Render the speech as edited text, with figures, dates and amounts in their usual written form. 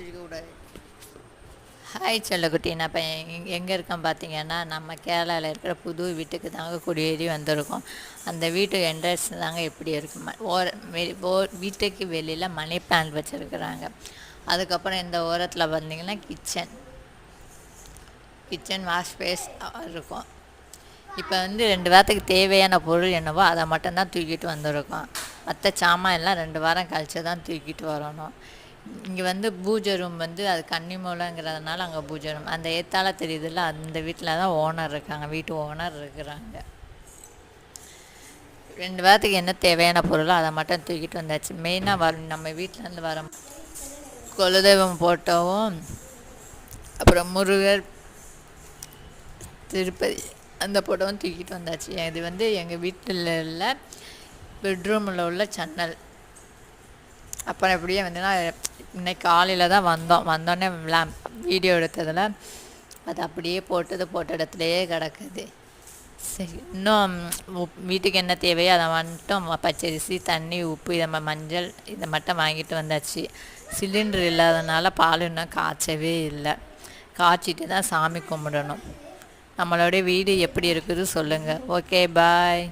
வச்சிருக்கக்கூடாது. Hi செல்லக்குட்டி, நான் இப்போ எங்கே இருக்கேன் பார்த்தீங்கன்னா, நம்ம கேரளாவில் இருக்கிற புது வீட்டுக்கு தாங்க குடியேறி வந்திருக்கோம். அந்த வீட்டு என்ட்ரன்ஸ் தாங்க எப்படி இருக்கு. வீட்டுக்கு வெளியில் மணி பிளான்ட் வச்சுருக்குறாங்க. அதுக்கப்புறம் இந்த ஓரத்தில் பார்த்தீங்கன்னா கிச்சன் வாஷ் ஸ்பேஸ் இருக்கும். இப்போ வந்து 2 வாரத்துக்கு தேவையான பொருள் என்னவோ அதை மட்டும்தான் தூக்கிட்டு வந்திருக்கோம். மற்ற சாமான் எல்லாம் 2 வாரம் கழித்து தான் தூக்கிட்டு வரணும். இங்கே வந்து பூஜை ரூம் வந்து அது கன்னிமூலைங்கிறதுனால அங்கே பூஜை ரூம். அந்த ஏத்தால தெரியுதுல்ல, அந்த வீட்டில் தான் ஓனர் இருக்காங்க, வீட்டு ஓனர் இருக்கிறாங்க. 2 வாரத்துக்கு என்ன தேவையான பொருளோ அதை மட்டும் தூக்கிட்டு வந்தாச்சு. மெயினாக நம்ம வீட்டிலேருந்து வர குலதெய்வம் ஃபோட்டோவும், அப்புறம் முருகர், திருப்பதி அந்த ஃபோட்டோவும் தூக்கிட்டு வந்தாச்சு. இது வந்து எங்கள் வீட்டில் உள்ள பெட்ரூமில் உள்ள ஜன்னல். அப்புறம் எப்படியே வந்துன்னா இன்னைக்கு காலையில் தான் வந்தோடனே வீடியோ எடுத்ததில் அது அப்படியே போட்ட இடத்துலையே கிடக்குது. சரி, இன்னும் வீட்டுக்கு என்ன தேவையோ அதை மட்டும் பச்சரிசி, தண்ணி, உப்பு, மஞ்சள் இதை மட்டும் வாங்கிட்டு வந்தாச்சு. சிலிண்டர் இல்லாதனால பால் இன்னும் காய்ச்சவே இல்லை. காய்ச்சிட்டு தான் சாமி கும்பிடணும். நம்மளோட வீடு எப்படி இருக்குது சொல்லுங்கள். ஓகே, பாய்.